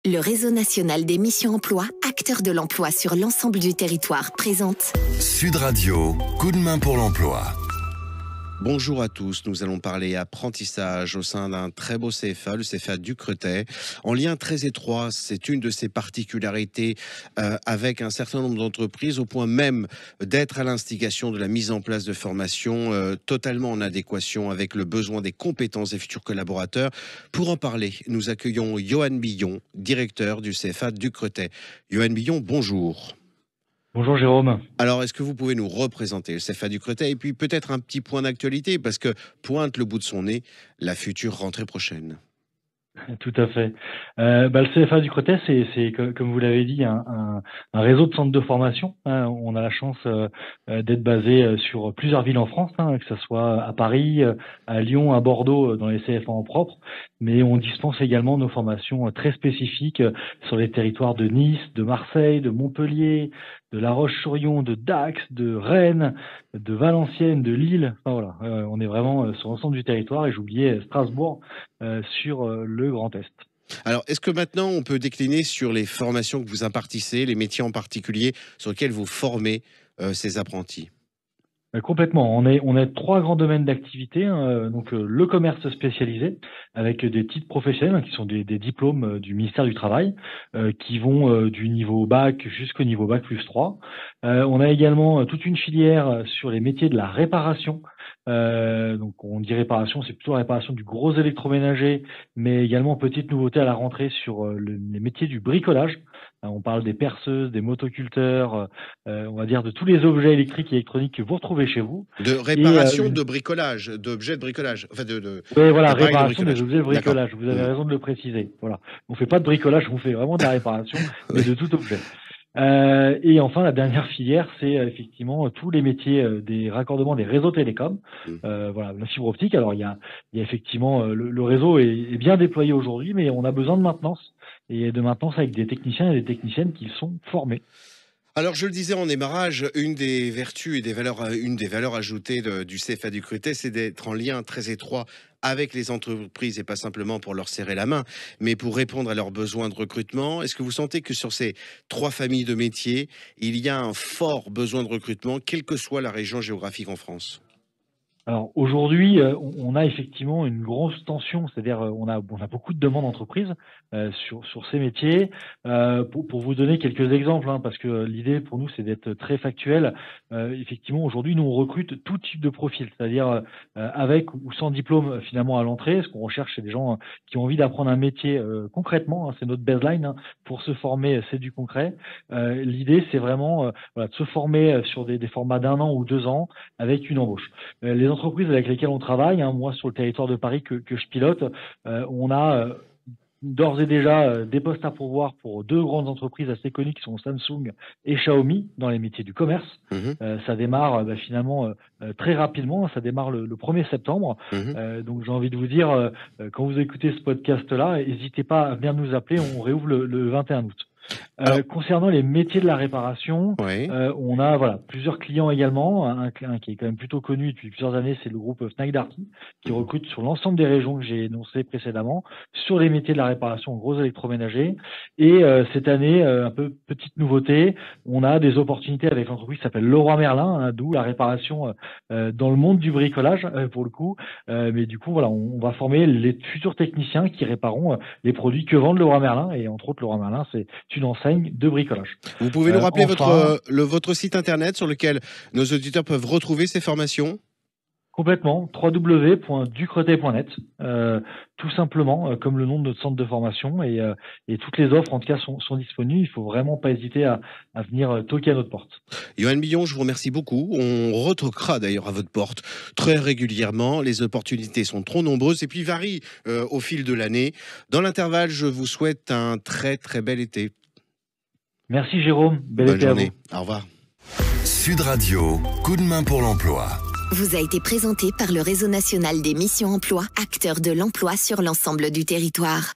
Le réseau national des missions emploi, acteur de l'emploi sur l'ensemble du territoire, présente Sud Radio, coup de main pour l'emploi. Bonjour à tous, nous allons parler apprentissage au sein d'un très beau CFA, le CFA Ducretet. En lien très étroit, c'est une de ses particularités avec un certain nombre d'entreprises, au point même d'être à l'instigation de la mise en place de formations totalement en adéquation avec le besoin des compétences des futurs collaborateurs. Pour en parler, nous accueillons Johan Billon, directeur du CFA Ducretet. Johan Billon, bonjour. Bonjour Jérôme. Alors, est-ce que vous pouvez nous représenter le CFA Ducretet et puis peut-être un petit point d'actualité, parce que pointe le bout de son nez la future rentrée prochaine. Tout à fait. Le CFA Ducretet, c'est comme vous l'avez dit, un réseau de centres de formation. On a la chance d'être basé sur plusieurs villes en France, que ce soit à Paris, à Lyon, à Bordeaux, dans les CFA en propre. Mais on dispense également nos formations très spécifiques sur les territoires de Nice, de Marseille, de Montpellier, de La Roche-sur-Yon, de Dax, de Rennes, de Valenciennes, de Lille. Enfin, voilà, on est vraiment sur l'ensemble du territoire, et j'oubliais Strasbourg sur le Grand Est. Alors, est-ce que maintenant on peut décliner sur les formations que vous impartissez, les métiers en particulier sur lesquels vous formez ces apprentis ? Complètement. On a trois grands domaines d'activité. Donc le commerce spécialisé, avec des titres professionnels qui sont des diplômes du ministère du Travail, qui vont du niveau bac jusqu'au niveau bac plus 3. On a également toute une filière sur les métiers de la réparation. Donc on dit réparation, c'est plutôt la réparation du gros électroménager, mais également petite nouveauté à la rentrée sur les métiers du bricolage. On parle des perceuses, des motoculteurs, on va dire de tous les objets électriques et électroniques que vous retrouvez chez vous. De réparation de bricolage, d'objets de bricolage. Enfin oui, voilà, réparation des objets de bricolage. Vous avez raison de le préciser. Voilà. On fait pas de bricolage, on fait vraiment de la réparation, mais de tout objet. Et enfin, la dernière filière, c'est effectivement tous les métiers des raccordements des réseaux télécoms. Voilà, la fibre optique. Alors, il y a effectivement le réseau est bien déployé aujourd'hui, mais on a besoin de maintenance, et de maintenance avec des techniciens et des techniciennes qui sont formés. Alors, je le disais en démarrage, une des vertus et une des valeurs ajoutées du CFA Ducretet, c'est d'être en lien très étroit avec les entreprises, et pas simplement pour leur serrer la main, mais pour répondre à leurs besoins de recrutement. Est-ce que vous sentez que sur ces trois familles de métiers, il y a un fort besoin de recrutement, quelle que soit la région géographique en France ? Alors aujourd'hui, on a effectivement une grosse tension, c'est-à-dire on a beaucoup de demandes d'entreprises sur ces métiers. Pour vous donner quelques exemples, parce que l'idée pour nous c'est d'être très factuel. Effectivement, aujourd'hui, nous on recrute tout type de profil, c'est-à-dire avec ou sans diplôme finalement à l'entrée. Ce qu'on recherche, c'est des gens qui ont envie d'apprendre un métier concrètement. C'est notre baseline. Pour se former, c'est du concret. L'idée, c'est vraiment de se former sur des formats d'1 an ou 2 ans avec une embauche. Les entreprises avec lesquelles on travaille, moi sur le territoire de Paris que je pilote, on a d'ores et déjà des postes à pourvoir pour deux grandes entreprises assez connues qui sont Samsung et Xiaomi dans les métiers du commerce. Ça démarre finalement très rapidement, ça démarre le 1er septembre. Donc j'ai envie de vous dire, quand vous écoutez ce podcast-là, n'hésitez pas à venir nous appeler, on réouvre le 21 août. Concernant les métiers de la réparation, on a plusieurs clients également. Un qui est quand même plutôt connu depuis plusieurs années, c'est le groupe Fnac Darty, qui recrute sur l'ensemble des régions que j'ai énoncées précédemment, sur les métiers de la réparation en gros électroménager. Et cette année, un peu petite nouveauté, on a des opportunités avec l'entreprise qui s'appelle Leroy Merlin, d'où la réparation dans le monde du bricolage pour le coup. Mais du coup, on va former les futurs techniciens qui répareront les produits que vendent Leroy Merlin. Et entre autres, Leroy Merlin, c'est une enseigne de bricolage. Vous pouvez nous rappeler votre site internet sur lequel nos auditeurs peuvent retrouver ces formations ? Complètement, www.ducretet.net, tout simplement, comme le nom de notre centre de formation, et toutes les offres en tout cas sont disponibles. Il ne faut vraiment pas hésiter à venir toquer à notre porte. Johan Billon, je vous remercie beaucoup. On retoquera d'ailleurs à votre porte très régulièrement. Les opportunités sont trop nombreuses et puis varient au fil de l'année. Dans l'intervalle, je vous souhaite un très très bel été. Merci Jérôme, bonne été journée. À vous. Au revoir. Sud Radio, coup de main pour l'emploi. Vous a été présenté par le réseau national des missions emploi, acteur de l'emploi sur l'ensemble du territoire.